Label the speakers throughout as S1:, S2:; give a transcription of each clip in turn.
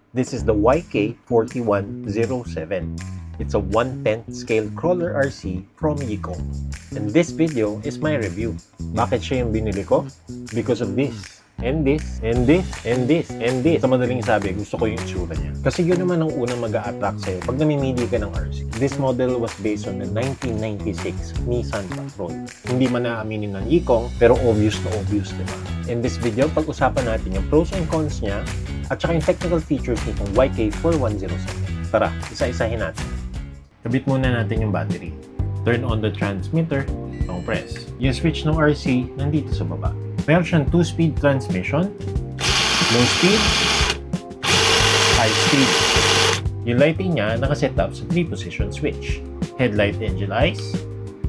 S1: This is the YK4107. It's a 1/10 scale crawler RC from Yikong. And this video is my review. Bakit siya yung binili ko? Because of this. And this, and this, and this, and this. Sa madaling sabi, gusto ko yung itsura niya. Kasi yun naman ang unang mag-a-attract sa'yo pag namimili ka ng RC. This model was based on the 1996 Nissan Patrol. Hindi man naaminin ng Yikong, pero obvious na obvious, diba? In this video, pag-usapan natin yung pros and cons niya at saka yung technical features nitong YK4107. Tara, isa-isahin natin. Kabit muna natin yung battery. Turn on the transmitter, long press. Yung switch ng RC, nandito sa baba. Meron siyang 2-speed transmission, low speed, high speed. Yung lighting niya nakaset up sa 3-position switch. Headlight engine lights,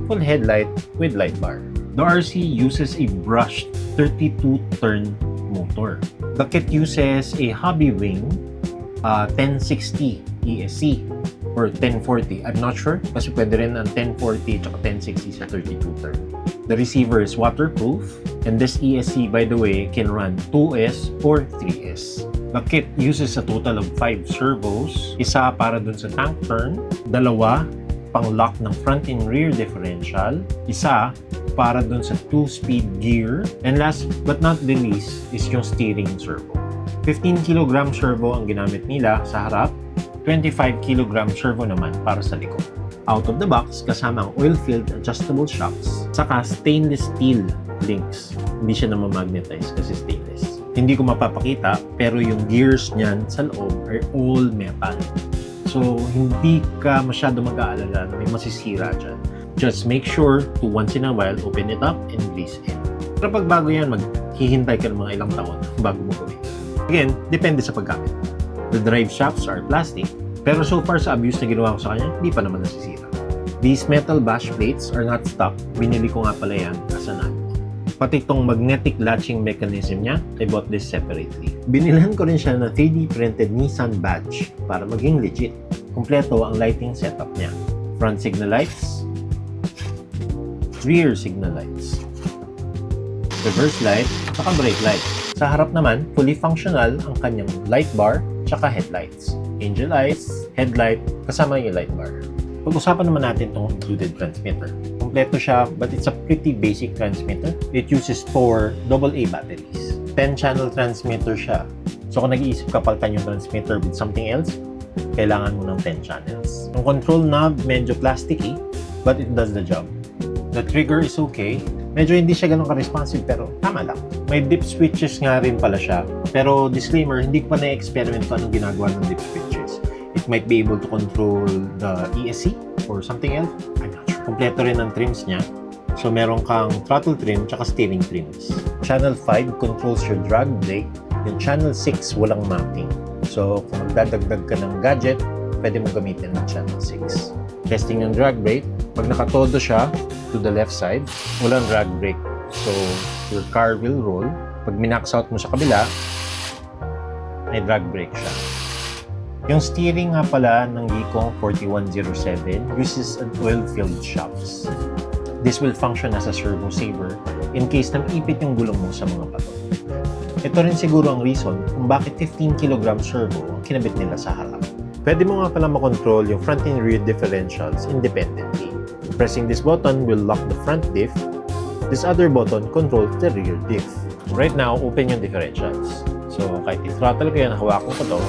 S1: full headlight with light bar. The RC uses a brushed 32-turn motor. The kit uses a Hobbywing 1060 ESC or 1040. I'm not sure kasi pwede rin ang 1040 at 1060 sa 32-turn. The receiver is waterproof, and this ESC, by the way, can run 2S or 3S. The kit uses a total of 5 servos, isa para dun sa tank turn, dalawa pang lock ng front and rear differential, isa para dun sa 2-speed gear, and last but not the least is yung steering servo. 15 kg servo ang ginamit nila sa harap, 25 kg servo naman para sa likod. Out of the box, kasama ang oil-filled adjustable shocks, saka stainless steel links. Hindi siya namamagnetize kasi stainless. Hindi ko mapapakita, pero yung gears niyan sa loob are all metal. So, hindi ka masyado mag-aalala na may masisira dyan. Just make sure to once in a while open it up and grease it. Pero pag bago yan, maghihintay ka ng mga ilang taon bago mo gawin. Again, depende sa paggamit. The drive shafts are plastic, pero so far sa abuse na ginawa ko sa kanya, hindi pa naman nasisira. These metal bash plates are not stock. Binili ko nga pala yan as an add-on. Pati itong magnetic latching mechanism niya, I bought this separately. Binilhan ko rin siya na 3D printed Nissan badge para maging legit. Kompleto ang lighting setup niya. Front signal lights, rear signal lights, reverse light, saka brake light. Sa harap naman, fully functional ang kanyang light bar, tsaka headlights. Angel eyes, headlight, kasama yung light bar. Pag-usapan naman natin itong included transmitter. Kompleto siya, but it's a pretty basic transmitter. It uses 4 AA batteries. 10-channel transmitter siya. So kung nag-iisip ka palitan yung transmitter with something else, kailangan mo ng 10 channels. Ang control knob, medyo plasticky, but it does the job. The trigger is okay. Medyo hindi siya ganun ka-responsive, pero tama lang. May dip switches nga rin pala siya. Pero disclaimer, hindi ko pa na-experiment kung anong ginagawa ng dip switches. It might be able to control the ESC or something else. I'm not sure. Kompleto rin ang trims niya. So, meron kang throttle trim tsaka steering trims. Channel 5 controls your drag brake. Yung Channel 6 walang mapping. So, kung magdadagdag ka ng gadget, pwede mo gamitin ng Channel 6. Testing ng drag brake. Pag nakatodo siya to the left side, walang drag brake. So, your car will roll. Pag minax out mo sa kabila, may drag brake siya. Yung steering nga pala ng Yikong 4107 uses an oil-filled shocks. This will function as a servo saver in case ipit yung gulong mo sa mga bato. Ito rin siguro ang reason kung bakit 15 kg servo ang kinabit nila sa harap. Pwede mo nga pala makontrol yung front and rear differentials independently. Pressing this button will lock the front diff. This other button controls the rear diff. Right now, open yung differentials. So, kahit i-throttle ko yan, hawakan ko to,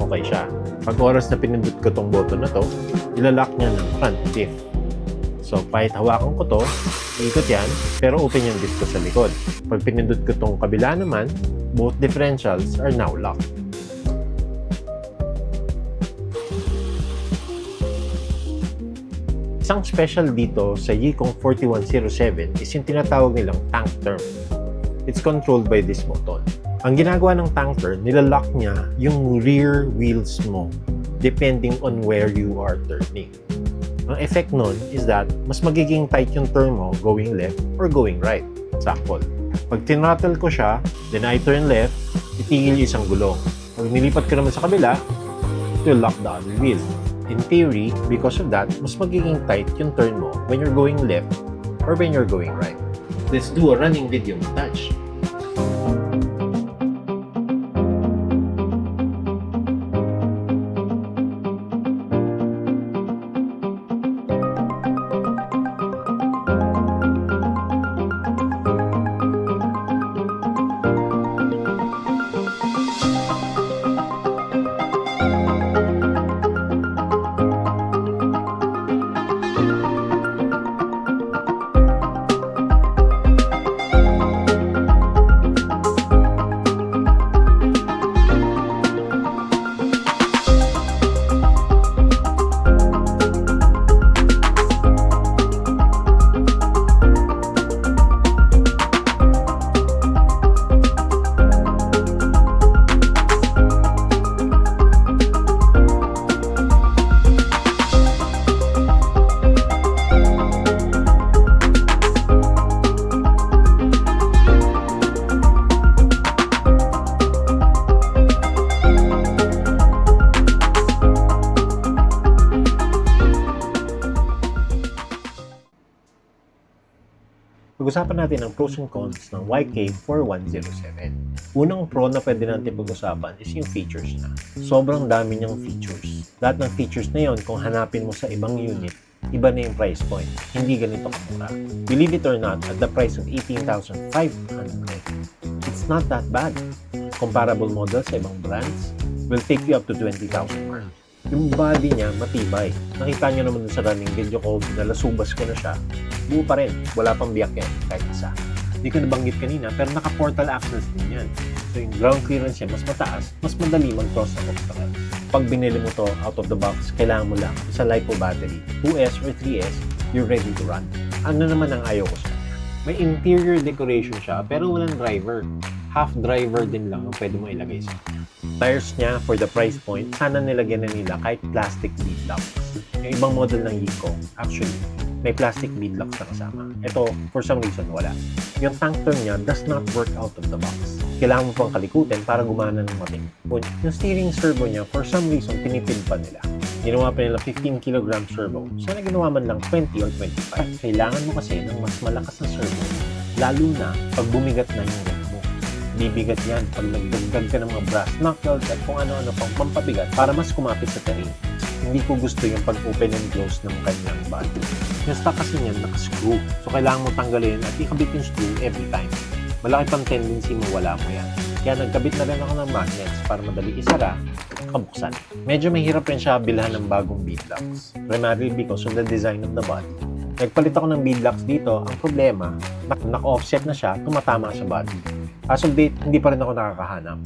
S1: okay siya. Pag oras na pinindot ko tong button na to, ilalock niya ng front diff. So, kahit hawakan ko to, ikot yan, pero open yung diff ko sa likod. Pag pinindot ko tong kabila naman, both differentials are now locked. Isang special dito sa Yikong 4107 is yung tinatawag nilang tank turn. It's controlled by this button. Ang ginagawa ng tank turn, nilalock niya yung rear wheels mo depending on where you are turning. Ang effect nun is that mas magiging tight yung turn mo going left or going right. Example, pag tinrattle ko siya, then I turn left, itigil yung isang gulong. Pag nilipat ko naman sa kabila, it will lock the other wheel. In theory, because of that, mas magiging tight yung turn mo when you're going left or when you're going right. Let's do a running video montage. Pag-usapan natin ang pros and cons ng YK4107. Unang pro na pwede natin pag-usapan is yung features na. Sobrang dami niyang features. Lahat ng features na yon, kung hanapin mo sa ibang unit, iba na yung price point. Hindi ganito kamura. Believe it or not, at the price of 18,500, it's not that bad. Comparable models sa ibang brands will take you up to 20,000 more. Yung body niya, matibay. Nakita niyo naman sa running video ko, nalasubas ko na siya. Buo pa rin. Wala pang biyak yan, kahit isa. Hindi ko nabanggit kanina, pero naka-portal access din yan. So yung ground clearance niya, mas mataas, mas madali mag-cross ng obstacles. Pag binili mo to out of the box, kailangan mo lang isa LiPo battery, 2S or 3S, you're ready to run. Ano naman ang ayaw ko sa kanya? May interior decoration siya, pero walang driver. Half driver din lang ang pwede mo ilagay sa kanya. Tires niya, for the price point, sana nilagyan na nila kahit plastic beadlocks. Yung ibang model ng Yico, actually, may plastic beadlocks na kasama. Ito, for some reason, wala. Yung tank turn niya does not work out of the box. Kailangan mo pang kalikutin para gumana ng mating. Yung steering servo niya, for some reason, tinipid pa nila. Ginawa pa nila 15 kg servo. Sana ginawa man lang 20 or 25. Kailangan mo kasi ng mas malakas na servo, lalo na pag bumigat na yung rod mo. Bibigat yan pag nagdagdag ka ng mga brass knuckles at kung ano-ano pang pampabigat para mas kumapit sa terrain. Hindi ko gusto yung pag-open and close ng kanyang body. Yung stock kasi niyan naka-screw. So kailangan mo tanggalin at ikabit yung screw every time. Malaki pang tendency mawala mo yan. Kaya nagkabit na rin ako ng magnets para madali isara at kabuksan. Medyo mahirap rin siya bilhan ng bagong beadlocks. Primarily because of the design of the body. Nagpalit ako ng beadlocks dito. Ang problema, naka-offset na siya, tumatama sa body. As of date, hindi pa rin ako nakakahanap.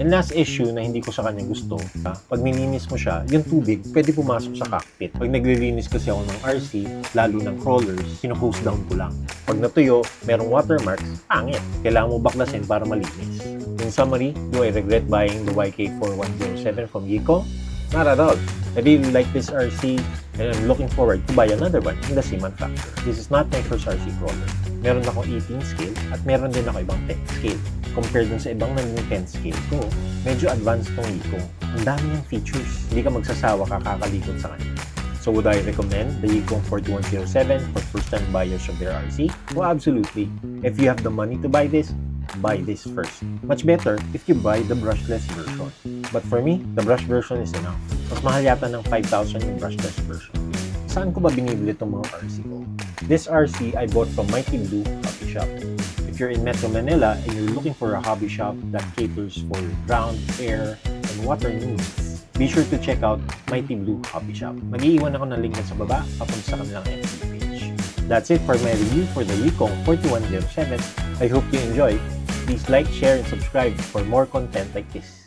S1: And last issue na hindi ko sa kanya gusto, pag nilinis mo siya, yung tubig pwede pumasok sa cockpit. Pag naglilinis kasi ako ng RC, lalo ng crawlers, sino-hose down ko lang. Pag natuyo, merong watermarks, pangit. Kailangan mo baklasin para malinis. In summary, do I regret buying the YK4107 from Yico? Not at all. I really like this RC and I'm looking forward to buy another one in the same manufacturer. This is not my first RC crawler. Meron ako 18 scale at meron din ako ibang 10 scale. Compared dun sa ibang naging 10 scale ko, medyo advanced tong Yico. Ang dami niyang features. Hindi ka magsasawa kakakalikot sa kanya. So would I recommend the Yico 4107 for first-time buyers of their RC? Oh, absolutely. If you have the money to buy this, buy this first. Much better if you buy the brushless version. But for me, the brush version is enough. Mas mahal yata ng 5,000 yung brushless version. Saan ko ba binibili itong mga RC ko? This RC I bought from Mighty Blue Hobby Shop. If you're in Metro Manila and you're looking for a hobby shop that caters for ground, air, and water needs, be sure to check out Mighty Blue Hobby Shop. Mag-iiwan ako ng link sa baba papunta sa kanilang FB page. That's it for my review for the Yico 4107. I hope you enjoy. Please like, share, and subscribe for more content like this.